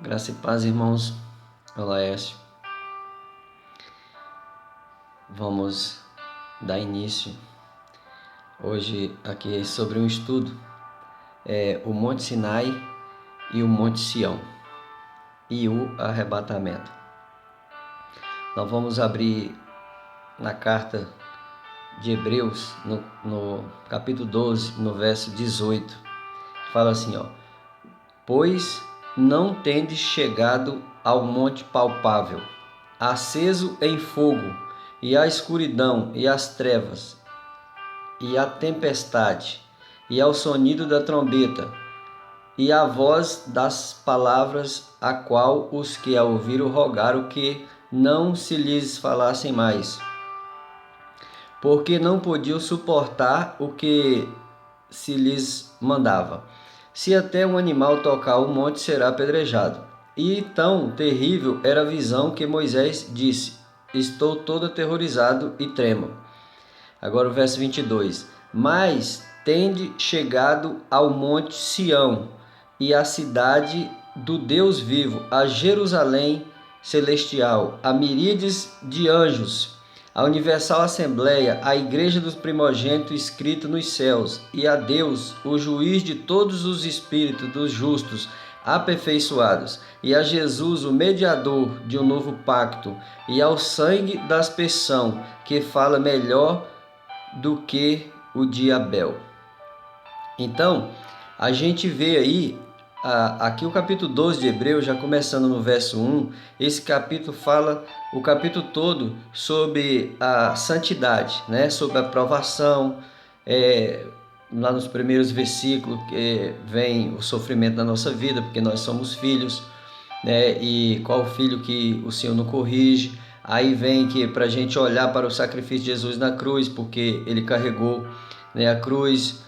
Graça e paz, irmãos. Olá, Laércio. Vamos dar início hoje aqui sobre um estudo, o Monte Sinai e o Monte Sião e o arrebatamento. Nós vamos abrir na carta de Hebreus, no capítulo 12, no verso 18. Fala assim, pois não tendes chegado ao monte palpável, aceso em fogo, e a escuridão, e as trevas, e a tempestade, e ao sonido da trombeta, e a voz das palavras, a qual os que a ouviram rogaram que não se lhes falassem mais, porque não podiam suportar o que se lhes mandava. Se até um animal tocar o monte, será apedrejado. E tão terrível era a visão que Moisés disse: estou todo aterrorizado e tremo. Agora o verso 22. Mas tende chegado ao monte Sião e à cidade do Deus vivo, a Jerusalém celestial, a miríades de anjos, a universal assembleia, a igreja dos primogênitos escrita nos céus, e a Deus, o juiz de todos os espíritos dos justos aperfeiçoados, e a Jesus, o mediador de um novo pacto, e ao sangue da aspersão, que fala melhor do que o de Abel. Então, a gente vê aí, aqui o capítulo 12 de Hebreus, já começando no verso 1, esse capítulo fala o capítulo todo sobre a santidade, né? Sobre a provação, lá nos primeiros versículos vem o sofrimento da nossa vida, porque nós somos filhos, né? E qual filho que o Senhor não corrige? Aí vem que para a gente olhar para o sacrifício de Jesus na cruz, porque ele carregou, né, a cruz,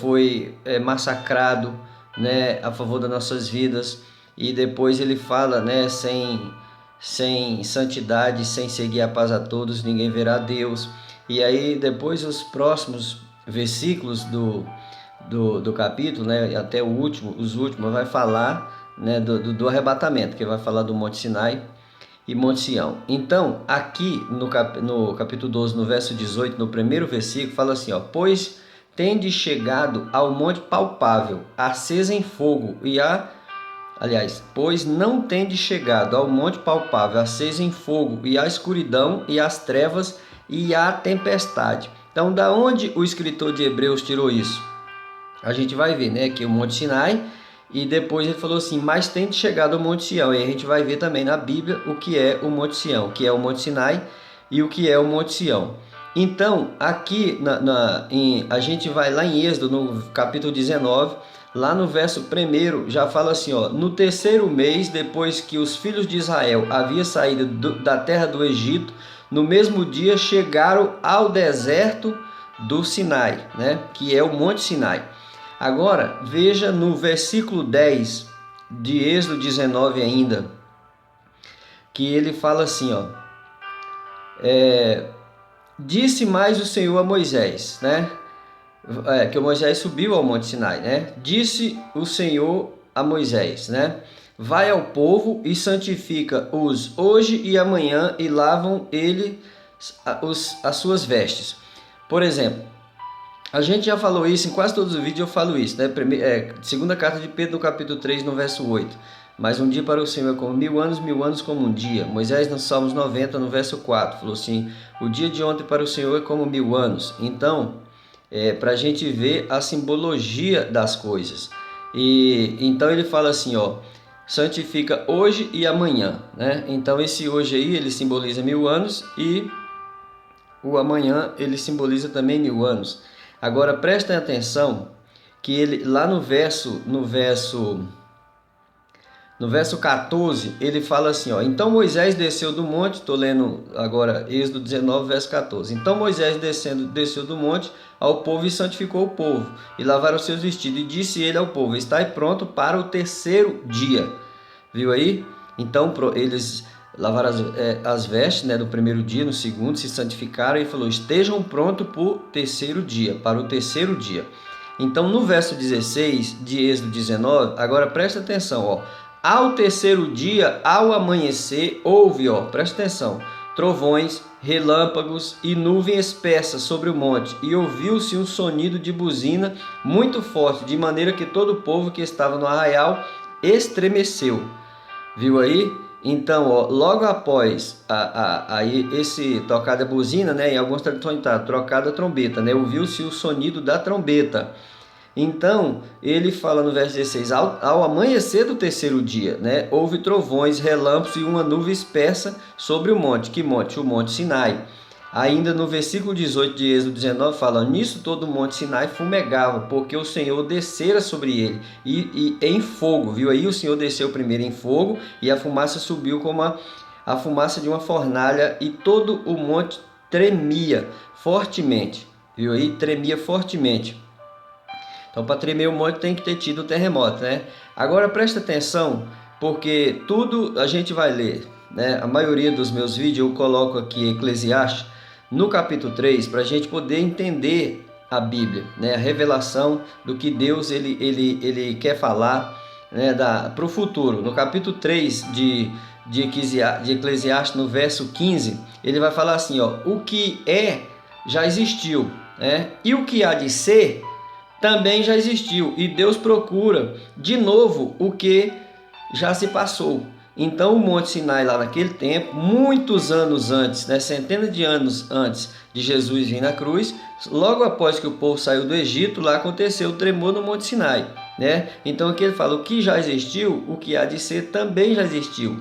foi massacrado, né, a favor das nossas vidas, e depois ele fala, né, sem santidade, sem seguir a paz a todos, ninguém verá Deus. E aí depois os próximos versículos do capítulo, né, até os últimos, vai falar, né, do arrebatamento, que vai falar do Monte Sinai e Monte Sião. Então, aqui no capítulo 12, no verso 18, no primeiro versículo, fala assim, pois tende chegado ao monte palpável, acesa em fogo, pois não tende chegado ao monte palpável, acesa em fogo, e a escuridão, e as trevas, e a tempestade. Então, da onde o escritor de Hebreus tirou isso? A gente vai ver, né, que o Monte Sinai, e depois ele falou assim, mas tende chegado ao Monte Sião. E a gente vai ver também na Bíblia o que é o Monte Sião, o que é o Monte Sinai e o que é o Monte Sião. Então, aqui a gente vai lá em Êxodo, no capítulo 19, lá no verso 1, já fala assim, no terceiro mês, depois que os filhos de Israel haviam saído da terra do Egito, no mesmo dia chegaram ao deserto do Sinai, né, que é o Monte Sinai. Agora, veja no versículo 10 de Êxodo 19 ainda, que ele fala assim, disse mais o Senhor a Moisés, né? Que o Moisés subiu ao Monte Sinai, né? Disse o Senhor a Moisés, né? Vai ao povo e santifica-os hoje e amanhã e lavam as suas vestes. Por exemplo, a gente já falou isso, em quase todos os vídeos eu falo isso, né? Segunda carta de Pedro, no capítulo 3, no verso 8. Mas um dia para o Senhor é como 1000 anos como um dia. Moisés, no Salmos 90, no verso 4, falou assim, o dia de ontem para o Senhor é como 1000 anos. Então, para a gente ver a simbologia das coisas. E então ele fala assim, santifica hoje e amanhã, né? Então esse hoje aí, ele simboliza 1000 anos, e o amanhã, ele simboliza também 1000 anos. Agora prestem atenção que ele lá no verso 14, ele fala assim, então Moisés desceu do monte, estou lendo agora Êxodo 19, verso 14. Então Moisés desceu do monte ao povo e santificou o povo, e lavaram seus vestidos, e disse ele ao povo, estai pronto para o terceiro dia. Viu aí? Então eles lavaram as vestes, né, do primeiro dia, no segundo, se santificaram, e falou, estejam prontos para o terceiro dia. Então no verso 16 de Êxodo 19, agora presta atenção, Ao terceiro dia, ao amanhecer, houve, presta atenção, trovões, relâmpagos e nuvem espessa sobre o monte, e ouviu-se um sonido de buzina muito forte, de maneira que todo o povo que estava no arraial estremeceu. Viu aí? Então, logo após aí esse tocada buzina, né, em algumas traduções está trocada trombeta, né, ouviu-se o sonido da trombeta. Então, ele fala no verso 16, ao amanhecer do terceiro dia, né, houve trovões, relâmpagos e uma nuvem espessa sobre o monte. Que monte? O Monte Sinai. Ainda no versículo 18 de Êxodo 19 fala, nisso todo o Monte Sinai fumegava, porque o Senhor descera sobre ele e em fogo, viu aí? O Senhor desceu primeiro em fogo e a fumaça subiu como a fumaça de uma fornalha e todo o monte tremia fortemente, viu aí? Tremia fortemente. Então, para tremer o monte tem que ter tido o terremoto, né? Agora presta atenção, porque tudo a gente vai ler, né? A maioria dos meus vídeos eu coloco aqui Eclesiastes no capítulo 3 para a gente poder entender a Bíblia, né? A revelação do que Deus ele quer falar, né? Para o futuro. No capítulo 3 de Eclesiastes, no verso 15, ele vai falar assim, o que é já existiu, né? E o que há de ser também já existiu, e Deus procura de novo o que já se passou. Então o Monte Sinai lá naquele tempo, muitos anos antes, né, centenas de anos antes de Jesus vir na cruz, logo após que o povo saiu do Egito, lá aconteceu o tremor no Monte Sinai, né? Então aqui ele fala, o que já existiu, o que há de ser também já existiu,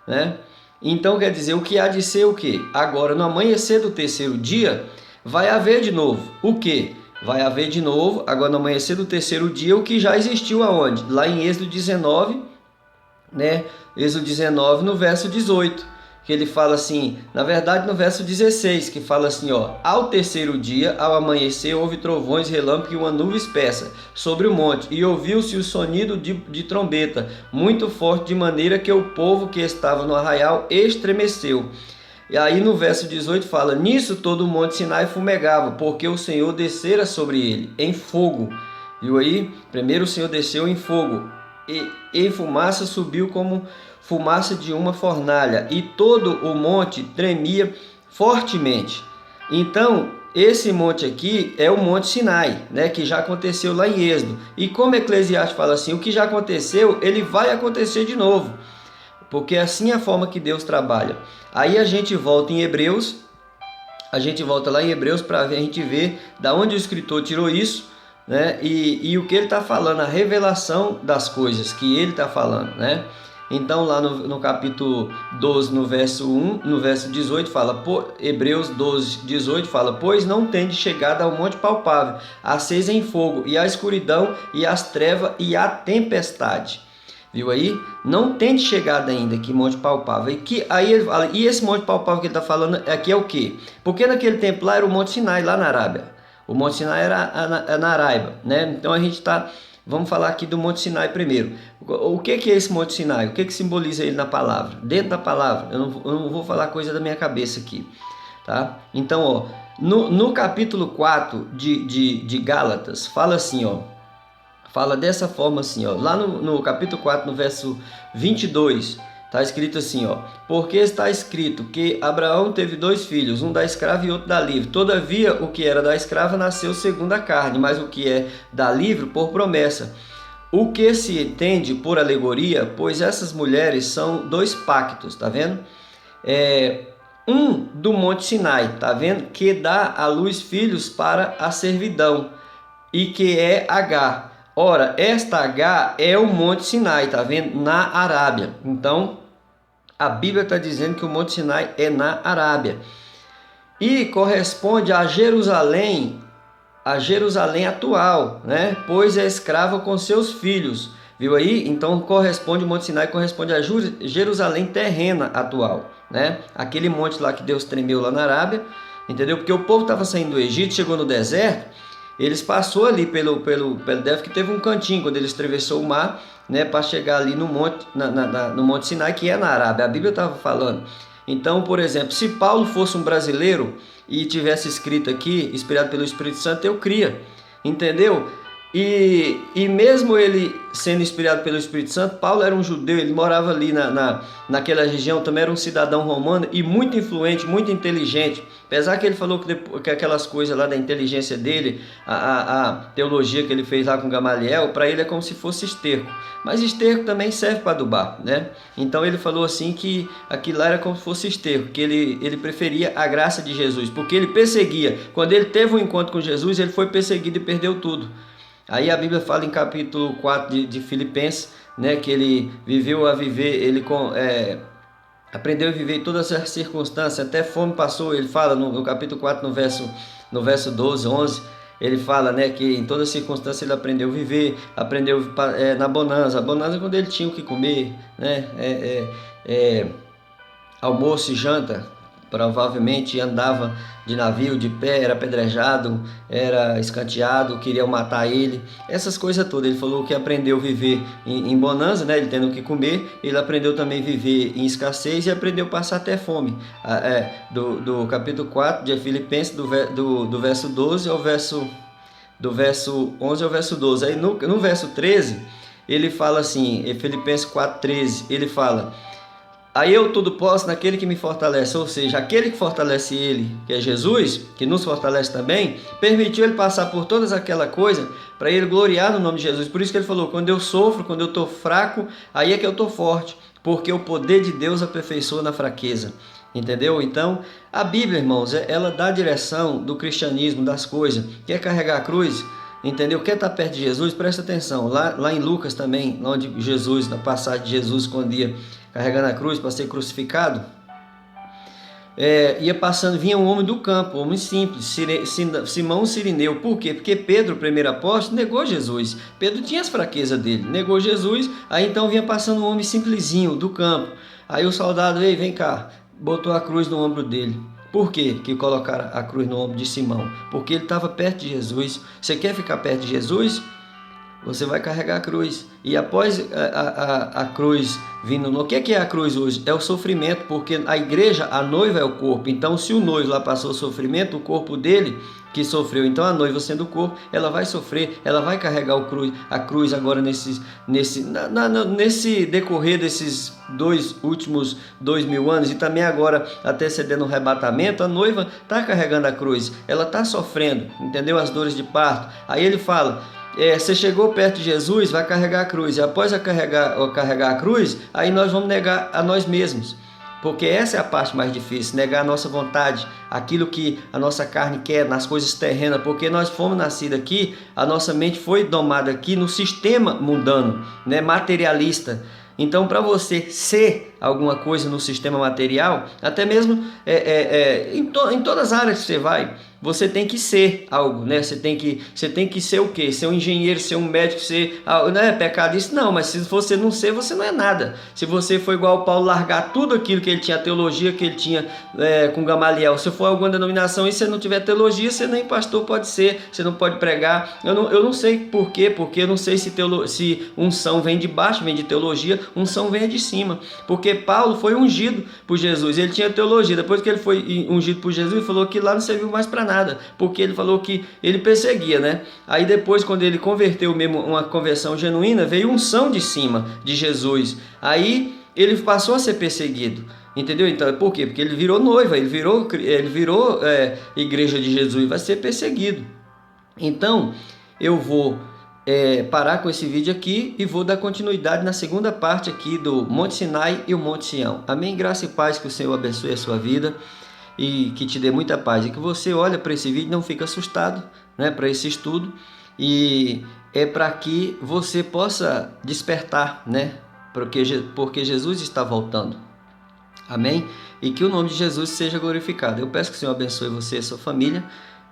né? Então quer dizer, o que há de ser o quê? Agora no amanhecer do terceiro dia, vai haver de novo o quê? Vai haver de novo, agora no amanhecer do terceiro dia, o que já existiu aonde? Lá em Êxodo 19, né? Êxodo 19 no verso 18, que ele fala assim, na verdade no verso 16, que fala assim, ao terceiro dia, ao amanhecer, houve trovões, relâmpagos e uma nuvem espessa sobre o monte, e ouviu-se o sonido de trombeta, muito forte, de maneira que o povo que estava no arraial estremeceu. E aí no verso 18 fala, nisso todo o Monte Sinai fumegava, porque o Senhor descera sobre ele em fogo. Viu aí? Primeiro o Senhor desceu em fogo, e fumaça subiu como fumaça de uma fornalha, e todo o monte tremia fortemente. Então, esse monte aqui é o Monte Sinai, né, que já aconteceu lá em Êxodo. E como Eclesiastes fala assim, o que já aconteceu, ele vai acontecer de novo. Porque assim é a forma que Deus trabalha. Aí a gente volta em Hebreus, a gente volta lá em Hebreus para a gente ver da onde o escritor tirou isso, né? E o que ele está falando, a revelação das coisas que ele está falando, né? Então lá no capítulo 12, no verso 1, no verso 18 fala, Hebreus 12, 18 fala, pois não tende chegada ao monte palpável, acesa em fogo, e a escuridão, e as trevas, e a tempestade. Viu aí? Não tem chegado ainda aqui monte palpável. Aí ele fala, e esse monte palpável que ele está falando aqui é o quê? Porque naquele tempo lá era o Monte Sinai, lá na Arábia. O Monte Sinai era na Arábia, né? Então a gente está, vamos falar aqui do Monte Sinai primeiro. O que é esse Monte Sinai? O que simboliza ele na palavra? Dentro da palavra, eu não vou falar coisa da minha cabeça aqui, tá? Então, no capítulo 4 de Gálatas, fala assim, fala dessa forma assim, lá no capítulo 4, no verso 22, está escrito assim, porque está escrito que Abraão teve 2 filhos, um da escrava e outro da livre. Todavia, o que era da escrava nasceu segundo a carne, mas o que é da livre por promessa. O que se entende por alegoria, pois essas mulheres são 2 pactos, tá vendo? Um do Monte Sinai, tá vendo? Que dá à luz filhos para a servidão, e que é Agar. Ora, esta H é o Monte Sinai, tá vendo? Na Arábia. Então, a Bíblia está dizendo que o Monte Sinai é na Arábia. E corresponde a Jerusalém atual, né? Pois é escrava com seus filhos. Viu aí? Então, o Monte Sinai corresponde a Jerusalém terrena atual, né? Aquele monte lá que Deus tremeu lá na Arábia, entendeu? Porque o povo estava saindo do Egito, chegou no deserto, eles passou ali pelo deve que teve um cantinho quando eles atravessou o mar, né, para chegar ali no monte, no Monte Sinai, que é na Arábia. A Bíblia estava falando. Então, por exemplo, se Paulo fosse um brasileiro e tivesse escrito aqui, inspirado pelo Espírito Santo, eu cria, entendeu? E mesmo ele sendo inspirado pelo Espírito Santo, Paulo era um judeu, ele morava ali naquela região, também era um cidadão romano e muito influente, muito inteligente. Apesar que ele falou que aquelas coisas lá da inteligência dele, a teologia que ele fez lá com Gamaliel, para ele é como se fosse esterco. Mas esterco também serve para adubar, né? Então ele falou assim que aquilo lá era como se fosse esterco, que ele preferia a graça de Jesus, porque ele perseguia. Quando ele teve um encontro com Jesus, ele foi perseguido e perdeu tudo. Aí a Bíblia fala em capítulo 4 de Filipenses, né, que ele viveu a viver, aprendeu a viver em todas as circunstâncias, até fome passou. Ele fala no capítulo 4, no verso 12, 11, ele fala, né, que em todas as circunstâncias ele aprendeu a viver, aprendeu na bonança. A bonança é quando ele tinha o que comer, né, almoço e janta. Provavelmente andava de navio, de pé, era apedrejado, era escanteado, queriam matar ele. Essas coisas todas. Ele falou que aprendeu a viver em bonança, né? Ele tendo o que comer. Ele aprendeu também a viver em escassez e aprendeu a passar até fome. Do capítulo 4 de Filipenses, do verso 12 ao do verso 11 ao verso 12. Aí no verso 13, ele fala assim, em Filipenses 4:13, ele fala: aí eu tudo posso naquele que me fortalece, ou seja, aquele que fortalece ele, que é Jesus, que nos fortalece também, permitiu ele passar por todas aquela coisa para ele gloriar no nome de Jesus. Por isso que ele falou, quando eu sofro, quando eu estou fraco, aí é que eu estou forte, porque o poder de Deus aperfeiçoa na fraqueza. Entendeu? Então, a Bíblia, irmãos, ela dá a direção do cristianismo, das coisas. Quer carregar a cruz? Entendeu? Quer estar perto de Jesus? Presta atenção. Lá em Lucas também, onde Jesus, na passagem de Jesus, quando ia carregando a cruz para ser crucificado, ia passando, vinha um homem do campo, um homem simples, Simão Cirineu. Por quê? Porque Pedro, o primeiro apóstolo, negou Jesus. Pedro tinha as fraquezas dele, negou Jesus. Aí então vinha passando um homem simplesinho do campo. Aí o soldado, ei, vem cá, botou a cruz no ombro dele. Por quê que colocaram a cruz no ombro de Simão? Porque ele estava perto de Jesus. Você quer ficar perto de Jesus? Você vai carregar a cruz. E após a cruz vindo, o que é a cruz hoje? É o sofrimento, porque a igreja, a noiva é o corpo. Então, se o noivo lá passou sofrimento, o corpo dele que sofreu, então a noiva sendo o corpo, ela vai sofrer, ela vai carregar a cruz agora nesse decorrer desses últimos 2000 anos, e também agora antecedendo o arrebatamento, a noiva está carregando a cruz, ela está sofrendo, entendeu? As dores de parto. Aí ele fala: você chegou perto de Jesus, vai carregar a cruz. E após carregar a cruz, aí nós vamos negar a nós mesmos. Porque essa é a parte mais difícil, negar a nossa vontade, aquilo que a nossa carne quer, nas coisas terrenas. Porque nós fomos nascidos aqui, a nossa mente foi domada aqui no sistema mundano, né, materialista. Então, para você ser alguma coisa no sistema material, até mesmo em todas as áreas que você vai, você tem que ser algo, né? Você tem que ser o quê? Ser um engenheiro, ser um médico, ser... Não é pecado isso? Não, mas se você não ser, você não é nada. Se você for igual o Paulo, largar tudo aquilo que ele tinha, a teologia que ele tinha com Gamaliel, se for alguma denominação e você não tiver teologia, você nem pastor pode ser, você não pode pregar. Eu não sei por quê, porque eu não sei se unção vem de baixo, vem de teologia, unção vem de cima. Porque Paulo foi ungido por Jesus, ele tinha teologia. Depois que ele foi ungido por Jesus, ele falou que lá não serviu mais para nada. Porque ele falou que ele perseguia, né? Aí depois, quando ele converteu mesmo, uma conversão genuína, veio unção de cima de Jesus. Aí ele passou a ser perseguido, entendeu? Então, por quê? Porque ele virou noiva, ele virou igreja de Jesus, vai ser perseguido. Então, eu vou parar com esse vídeo aqui e vou dar continuidade na segunda parte aqui do Monte Sinai e o Monte Sião. Amém? Graça e paz, que o Senhor abençoe a sua vida e que te dê muita paz, e que você olha para esse vídeo e não fique assustado, né, para esse estudo, e é para que você possa despertar, né, porque Jesus está voltando. Amém? E que o nome de Jesus seja glorificado. Eu peço que o Senhor abençoe você e a sua família,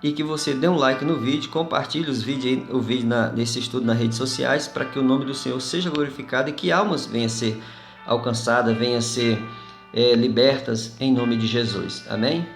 e que você dê um like no vídeo, compartilhe o vídeo nesse estudo nas redes sociais, para que o nome do Senhor seja glorificado e que almas venham a ser alcançadas, venham a ser libertas em nome de Jesus. Amém?